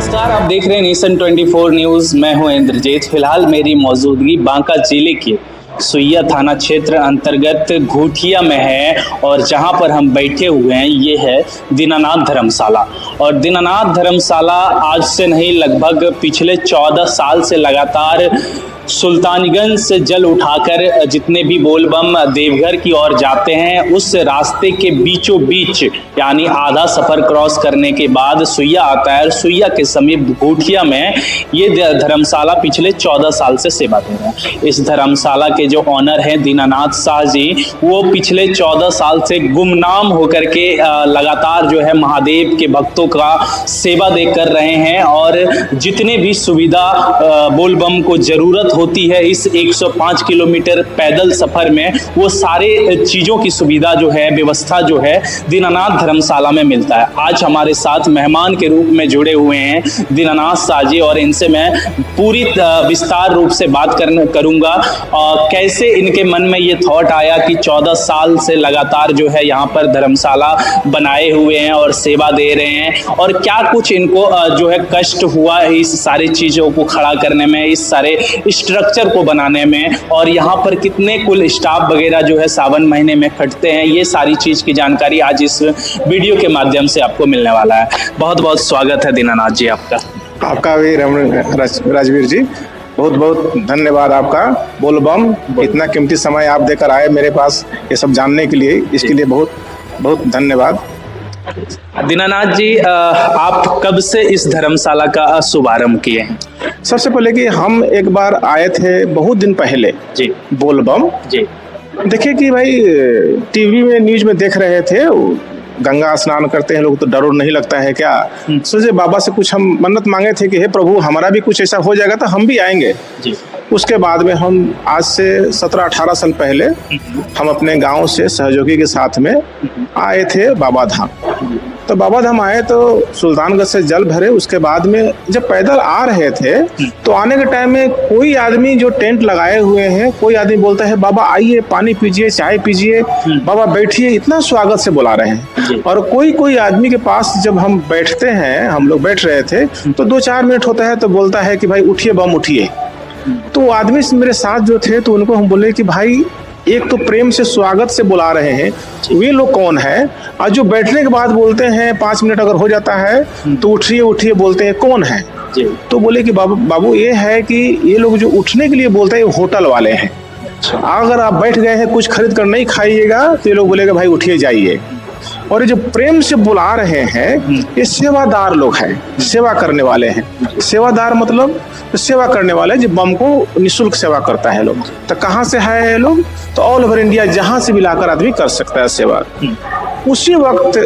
नमस्कार, आप देख रहे हैं नेशन 24 न्यूज। मैं हूं इंद्रजीत। फिलहाल मेरी मौजूदगी बांका जिले के सुइया थाना क्षेत्र अंतर्गत घोटिया में है और जहां पर हम बैठे हुए हैं ये है दीनानाथ धर्मशाला। और दीनानाथ धर्मशाला आज से नहीं, लगभग पिछले 14 साल से लगातार सुल्तानगंज से जल उठाकर जितने भी बोलबम देवघर की ओर जाते हैं उस रास्ते के बीचों बीच यानी आधा सफ़र क्रॉस करने के बाद सुइया आता है। सुइया के समीप घोटिया में ये धर्मशाला पिछले 14 साल से सेवा दे रहे हैं। इस धर्मशाला के जो ऑनर हैं दीनानाथ शाह जी, वो पिछले 14 साल से गुमनाम होकर के लगातार जो है महादेव के भक्तों का सेवा दे कर रहे हैं और जितने भी सुविधा बोलबम को ज़रूरत होती है इस 105 किलोमीटर पैदल सफर में, वो सारे चीज़ों की सुविधा जो है, व्यवस्था जो है दीनानाथ धर्मशाला में मिलता है। आज हमारे साथ मेहमान के रूप में जुड़े हुए हैं दीनानाथ शाह जी और इनसे मैं पूरी विस्तार रूप से बात करूंगा और कैसे इनके मन में ये थॉट आया कि 14 साल से लगातार जो है यहाँ पर धर्मशाला बनाए हुए हैं और सेवा दे रहे हैं और क्या कुछ इनको जो है कष्ट हुआ इस सारी चीज़ों को खड़ा करने में, इस सारे स्ट्रक्चर को बनाने में, और यहाँ पर कितने कुल स्टाफ वगैरह जो है सावन महीने में खटते हैं। ये सारी चीज़ की जानकारी आज इस वीडियो के माध्यम से आपको मिलने वाला है। बहुत बहुत स्वागत है दीनानाथ जी आपका भी राजवीर जी, बहुत बहुत धन्यवाद आपका। बोलबम इतना कीमती समय आप देकर आए मेरे पास ये सब जानने के लिए, इसके लिए बहुत बहुत धन्यवाद। दीनानाथ जी, आप कब से इस धर्मशाला का शुभारंभ किए हैं? सबसे पहले कि हम एक बार आए थे बहुत दिन पहले जी बोलबम जी। देखिए कि भाई टीवी में न्यूज में देख रहे थे गंगा स्नान करते हैं लोग तो डर नहीं लगता है क्या। सोचे बाबा से कुछ हम मन्नत मांगे थे कि हे प्रभु हमारा भी कुछ ऐसा हो जाएगा तो हम भी आएंगे जी। उसके बाद में हम आज से 17-18 साल पहले हम अपने गांव से सहयोगी के साथ में आए थे बाबा धाम। तो बाबा धाम आए तो सुल्तानगंज से जल भरे। उसके बाद में जब पैदल आ रहे थे तो आने के टाइम में कोई आदमी जो टेंट लगाए हुए हैं, कोई आदमी बोलता है बाबा आइए पानी पीजिए, चाय पीजिए, बाबा बैठिए, इतना स्वागत से बुला रहे हैं। और कोई आदमी के पास जब हम बैठते हैं, हम लोग बैठ रहे थे तो 2-4 मिनट होता है तो बोलता है कि भाई उठिए बम उठिए। तो आदमी मेरे साथ जो थे तो उनको हम बोले कि भाई एक तो प्रेम से स्वागत से बुला रहे हैं, वे लोग कौन है, और जो बैठने के बाद बोलते हैं 5 मिनट अगर हो जाता है तो उठिए उठिए बोलते हैं, कौन है? तो बोले कि बाबू ये है कि ये लोग जो उठने के लिए बोलते हैं होटल वाले हैं। अगर आप बैठ गए हैं कुछ खरीद कर नहीं खाइएगा तो ये लोग बोलेगा भाई उठिए जाइए। और ये जो प्रेम से बुला रहे हैं ये सेवादार लोग हैं, सेवा करने वाले हैं। सेवादार मतलब सेवा करने वाले जो बम को निःशुल्क सेवा करता है लोग। तो कहाँ से है ये लोग? तो ऑल ओवर इंडिया जहाँ से भी लाकर आदमी कर सकता है सेवा। उसी वक्त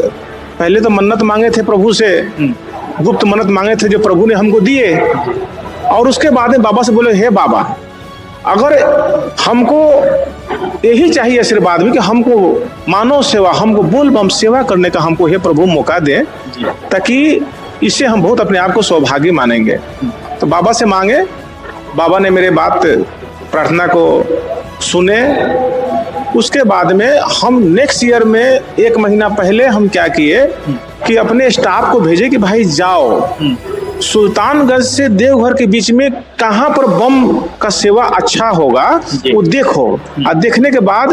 पहले तो मन्नत मांगे थे प्रभु से, गुप्त मन्नत मांगे थे जो प्रभु ने हमको दिए। और उसके बाद में बाबा से बोले हे बाबा अगर हमको यही चाहिए आशीर्वाद में कि हमको मानव सेवा, हमको बोल बम सेवा करने का हमको हे प्रभु मौका दे, ताकि इससे हम बहुत अपने आप को सौभाग्य मानेंगे। तो बाबा से मांगे, बाबा ने मेरे बात प्रार्थना को सुने। उसके बाद में हम नेक्स्ट ईयर में 1 महीना पहले हम क्या किए कि अपने स्टाफ को भेजे कि भाई जाओ सुल्तानगंज से देवघर के बीच में कहाँ पर बम का सेवा अच्छा होगा वो देखो, और देखने के बाद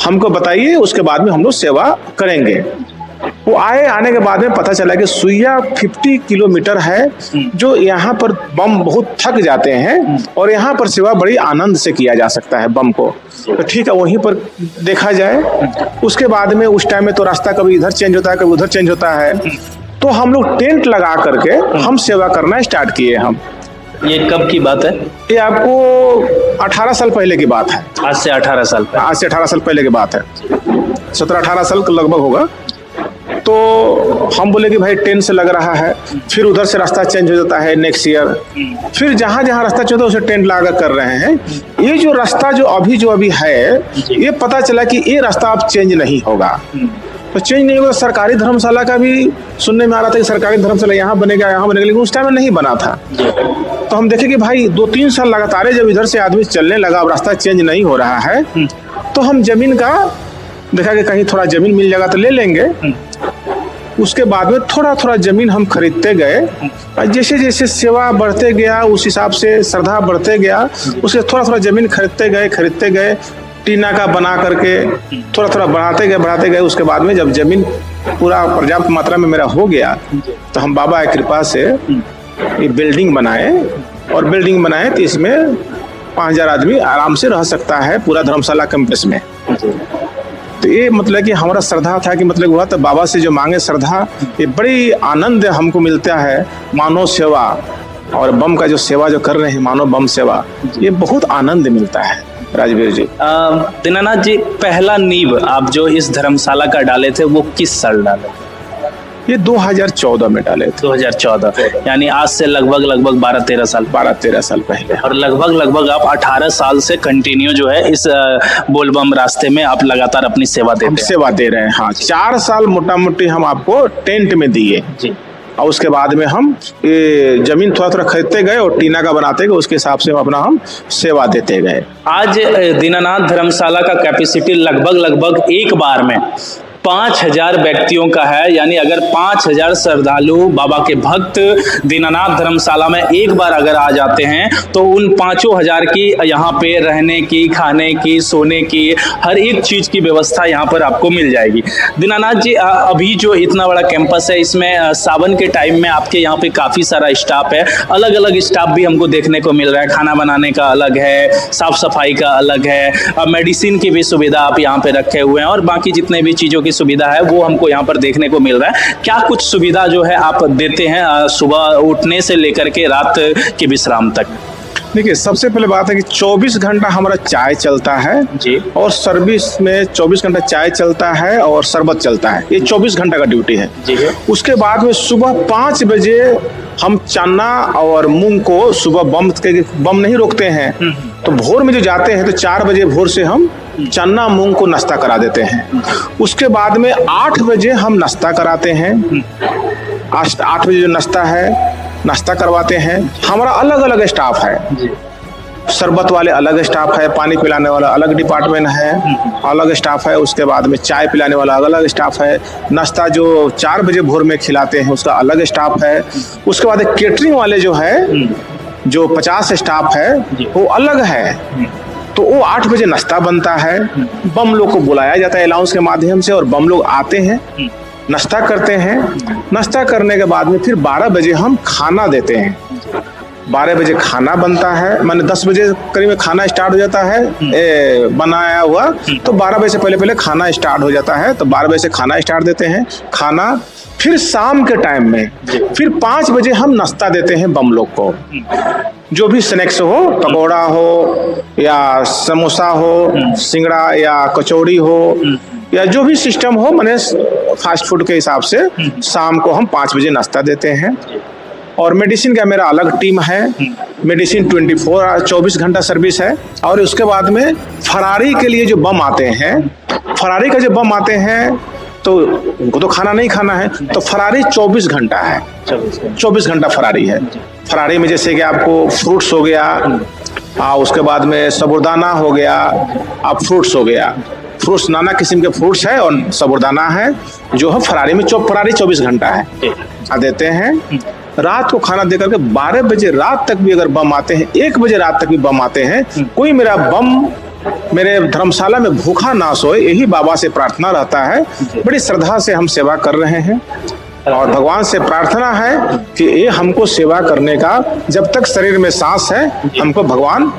हमको बताइए, उसके बाद में हम लोग सेवा करेंगे। वो आने के बाद में पता चला कि सुइया 50 किलोमीटर है, जो यहाँ पर बम बहुत थक जाते हैं और यहाँ पर सेवा बड़ी आनंद से किया जा सकता है बम को। तो ठीक है वहीं पर देखा जाए। उसके बाद में उस टाइम में तो रास्ता कभी इधर चेंज होता है कभी उधर चेंज होता है, तो हम लोग टेंट लगा करके हम सेवा करना स्टार्ट किए। हम ये कब की बात है? ये आपको 18 साल पहले की बात है। आज से 18 साल पहले? आज से 18 साल पहले की बात है, 17-18 साल लगभग होगा। तो हम बोले कि भाई टेंट से लग रहा है, फिर उधर से रास्ता चेंज हो जाता है नेक्स्ट ईयर, फिर जहाँ जहाँ रास्ता चलता है उसे टेंट लगा कर रहे हैं। ये जो रास्ता जो अभी है ये पता चला कि ये रास्ता अब चेंज नहीं होगा। तो चेंज नहीं होगा। सरकारी धर्मशाला का भी सुनने में आ रहा था कि सरकारी धर्मशाला यहाँ बनेगा, लेकिन उस टाइम में नहीं बना था। तो हम देखे कि भाई 2-3 साल लगातार जब इधर से आदमी चलने लगा, अब रास्ता चेंज नहीं हो रहा है, तो हम जमीन का देखा कि कहीं थोड़ा जमीन मिल जाएगा तो ले लेंगे। उसके बाद में थोड़ा थोड़ा जमीन हम खरीदते गए और जैसे जैसे सेवा बढ़ते गया उस हिसाब से श्रद्धा बढ़ते गया, उसके थोड़ा थोड़ा जमीन खरीदते गए टीना का बना करके थोड़ा थोड़ा बढ़ाते गए। उसके बाद में जब जमीन पूरा पर्याप्त मात्रा में मेरा हो गया तो हम बाबा की कृपा से ये बिल्डिंग बनाए तो इसमें 5000 आदमी आराम से रह सकता है पूरा धर्मशाला कैंपस में। तो ये मतलब कि हमारा श्रद्धा था कि मतलब हुआ तो बाबा से जो मांगे श्रद्धा, ये बड़ी आनंद हमको मिलता है। मानव सेवा और बम का जो सेवा जो कर रहे हैं, मानव बम सेवा, ये बहुत आनंद मिलता है। राजवीर जी, दीनानाथ जी, पहला नींव आप जो इस धर्मशाला का डाले थे वो किस साल डाले? ये 2014 में डाले थे। 2014, यानी आज से लगभग 12-13 साल पहले। और लगभग आप 18 साल से कंटिन्यू जो है इस बोलबम रास्ते में आप लगातार अपनी सेवा दे रहे हैं। हाँ, 4 साल मोटा मोटी हम आपको टेंट में दिए जी, और उसके बाद में हम ये जमीन थोड़ा थोड़ा खरीदते गए और टीना का बनाते गए, उसके हिसाब से हम सेवा देते गए। आज दीनानाथ धर्मशाला का कैपेसिटी लगभग एक बार में 5000 व्यक्तियों का है। यानी अगर 5000 श्रद्धालु बाबा के भक्त दीनानाथ धर्मशाला में एक बार अगर आ जाते हैं तो उन 5000 की यहाँ पे रहने की, खाने की, सोने की, हर एक चीज की व्यवस्था यहाँ पर आपको मिल जाएगी। दीनानाथ जी, अभी जो इतना बड़ा कैंपस है इसमें सावन के टाइम में आपके यहाँ पे काफी सारा स्टाफ है, अलग अलग स्टाफ भी हमको देखने को मिल रहा है। खाना बनाने का अलग है, साफ सफाई का अलग है, मेडिसिन की भी सुविधा आप यहाँ पे रखे हुए हैं और बाकी जितने भी चीजों की सुविधा है वो हमको यहाँ पर देखने को मिल रहा है। क्या कुछ सुविधा जो है आप देते हैं सुबह उठने से लेकर के रात के विश्राम तक? देखिए, सबसे पहले बात है कि 24 घंटा हमारा चाय चलता है जी, और सर्विस में 24 घंटा चाय चलता है और शरबत चलता है। ये 24 घंटा का ड्यूटी है जी। उसके बाद में सुबह 5 बजे हम चना और मूंग को सुबह बम नहीं रोकते हैं, तो भोर में जो जाते हैं तो 4 बजे भोर से हम चना मूंग को नाश्ता करा देते हैं। उसके बाद में 8 बजे हम नाश्ता कराते हैं। 8 बजे जो नाश्ता करवाते हैं। हमारा अलग अलग स्टाफ है, शरबत वाले अलग स्टाफ है, पानी पिलाने वाला अलग डिपार्टमेंट है, अलग स्टाफ है। उसके बाद में चाय पिलाने वाला अलग स्टाफ है। नाश्ता जो 4 बजे भोर में खिलाते हैं उसका अलग स्टाफ है। उसके बाद केटरिंग वाले जो है, जो 50 स्टाफ है वो अलग है। तो वो 8 बजे नाश्ता बनता है। बम लोग को बुलाया जाता है अलाउंस के माध्यम से और बम लोग आते हैं, नाश्ता करते हैं। नाश्ता करने के बाद में फिर 12 बजे हम खाना देते हैं। 12 बजे खाना बनता है, माने 10 बजे करीब में खाना स्टार्ट हो जाता है बनाया हुआ, तो 12 बजे से पहले खाना स्टार्ट हो जाता है। तो 12 बजे से खाना स्टार्ट देते हैं। खाना फिर शाम के टाइम में फिर 5 बजे हम नाश्ता देते हैं बम लोग को। जो भी स्नैक्स हो, पकौड़ा हो या समोसा हो, सिंगड़ा या कचौड़ी हो या जो भी सिस्टम हो, माने फास्ट फूड के हिसाब से शाम को हम 5 बजे नाश्ता देते हैं। और मेडिसिन का मेरा अलग टीम है। मेडिसिन 24 घंटा सर्विस है। और उसके बाद में फरारी के लिए जो बम आते हैं, फरारी का जो बम आते हैं तो उनको तो खाना नहीं खाना है, तो फरारी 24 घंटा है। 24 घंटा फरारी है। फरारी में जैसे कि आपको फ्रूट्स हो गया, उसके बाद में साबूदाना हो गया, आप फ्रूट्स हो गया, फ्रूट्स नाना किस्म के फ्रूट्स है और साबूदाना है जो है फरारी में। फरारी 24 घंटा है देते हैं। रात को खाना देकर के 12 बजे रात तक भी अगर बम आते हैं, 1 बजे रात तक भी बम आते हैं, कोई मेरा बम मेरे धर्मशाला में भूखा ना सोए, यही बाबा से प्रार्थना रहता है। बड़ी श्रद्धा से हम सेवा कर रहे हैं और भगवान से प्रार्थना है कि ये हमको सेवा करने का, जब तक शरीर में सांस है, हमको भगवान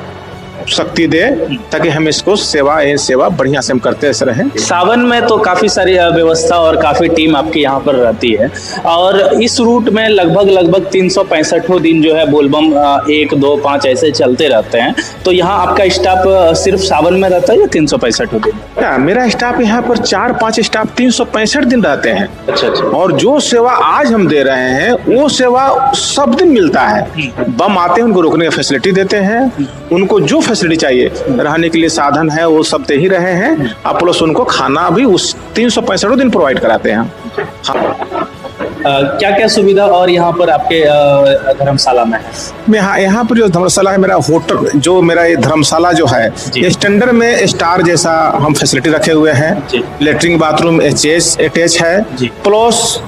शक्ति दे ताकि हम इसको सेवा बढ़िया से हम करते रहें। सावन में तो काफी सारी व्यवस्था और काफी टीम आपकी यहाँ पर रहती है और इस रूट में लगभग 365 दिन जो है बोलबम 1, 2, 5 ऐसे चलते रहते हैं। तो यहाँ आपका स्टाफ सिर्फ सावन में रहता है या 365 दिन? मेरा स्टाफ यहाँ पर 4-5 स्टाफ 365 दिन रहते हैं। अच्छा। और जो सेवा आज हम दे रहे हैं वो सेवा सब दिन मिलता है। बम आते हैं, उनको रुकने की फैसिलिटी देते हैं, उनको जो फैसिलिटी चाहिए, रहने के लिए साधन है वो सब दे ही रहे हैं। आप प्लस उनको खाना भी उस 365 दिन प्रोवाइड कराते हैं। क्या क्या सुविधा और यहाँ पर आपके धर्मशाला में है? यहाँ पर जो धर्मशाला है, मेरा होटल, जो मेरा ये धर्मशाला जो है, ये स्टैंडर्ड में स्टार जैसा हम फैसिलिटी रखे हुए हैं। लेटरिन बाथरूम अटैच है, प्लस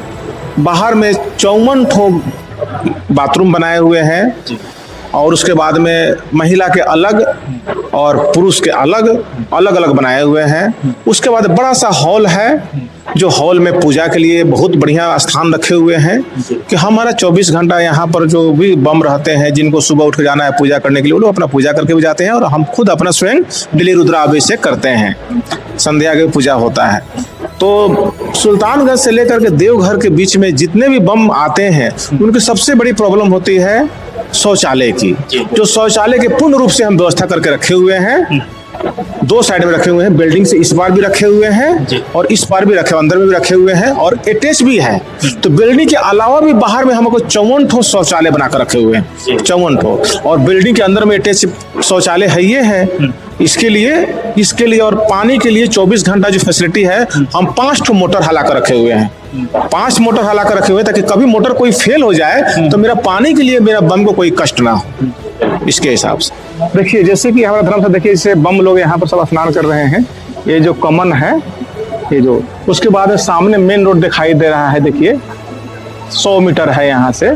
बाहर में 54 ठो बाथरूम बनाए हुए हैं और उसके बाद में महिला के अलग और पुरुष के अलग अलग बनाए हुए हैं। उसके बाद बड़ा सा हॉल है जो हॉल में पूजा के लिए बहुत बढ़िया स्थान रखे हुए हैं कि हमारा 24 घंटा यहाँ पर जो भी बम रहते हैं जिनको सुबह उठ के जाना है पूजा करने के लिए वो लोग अपना पूजा करके भी जाते हैं और हम खुद अपना स्वयं डेली रुद्राभिषेक करते हैं, संध्या की पूजा होता है। तो सुल्तानगंज से लेकर के देवघर के बीच में जितने भी बम आते हैं उनकी सबसे बड़ी प्रॉब्लम होती है शौचालय की, जो शौचालय के पूर्ण रूप से हम व्यवस्था करके रखे हुए हैं। 2 साइड में रखे हुए हैं, बिल्डिंग से इस पार भी रखे हुए हैं और इस पार भी रखे, अंदर में भी रखे हुए हैं और अटैच भी है। तो बिल्डिंग के अलावा भी बाहर में हमको 54 ठो शौचालय बनाकर रखे हुए हैं, 54 ठो, और बिल्डिंग के अंदर में अटैच शौचालय है ये है। इसके लिए और पानी के लिए 24 घंटा जो फैसिलिटी है, हम 5 ठो मोटर हला कर रखे हुए हैं, 5 मोटर हला कर रखे हुए हैं ताकि कभी मोटर कोई फेल हो जाए तो मेरा पानी के लिए मेरा बम को कोई कष्ट ना हो। इसके हिसाब से देखिए, जैसे कि हमारा धर्म से देखिए, जैसे बम लोग यहाँ पर सब स्नान कर रहे हैं, ये जो कमन है, ये जो उसके बाद सामने मेन रोड दिखाई दे रहा है, देखिए 100 मीटर है यहाँ से,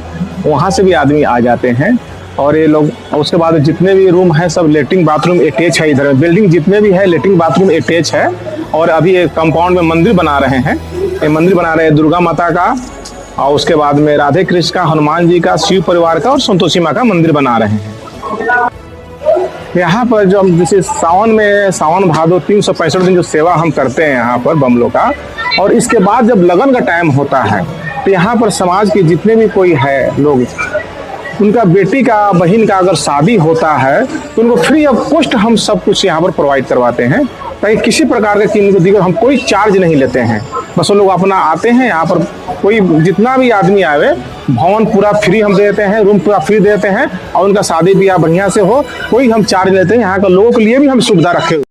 वहाँ से भी आदमी आ जाते हैं और ये लोग। उसके बाद जितने भी रूम है सब लेटरिन बाथरूम अटैच है, इधर बिल्डिंग जितने भी है लेटरिन बाथरूम अटैच है। और अभी एक कंपाउंड में मंदिर बना रहे हैं, ये मंदिर बना रहे हैं दुर्गा माता का, और उसके बाद में राधे कृष्ण का, हनुमान जी का, शिव परिवार का और संतोषी माँ का मंदिर बना रहे हैं। यहाँ पर जो हम जैसे सावन भादो 365 दिन जो सेवा हम करते हैं यहाँ पर बमलों का, और इसके बाद जब लगन का टाइम होता है तो यहाँ पर समाज के जितने भी कोई है लोग, उनका बेटी का, बहन का अगर शादी होता है तो उनको फ्री ऑफ कॉस्ट हम सब कुछ यहाँ पर प्रोवाइड करवाते हैं, ताकि किसी प्रकार के कीमत दिक्कत, हम कोई चार्ज नहीं लेते हैं। बस वो लोग अपना आते हैं यहाँ पर, कोई जितना भी आदमी आवे, भवन पूरा फ्री हम देते हैं, रूम पूरा फ्री देते हैं और उनका शादी ब्याह बढ़िया से हो, कोई हम चार्ज लेते हैं। यहाँ के लोगों के लिए भी हम सुविधा रखे।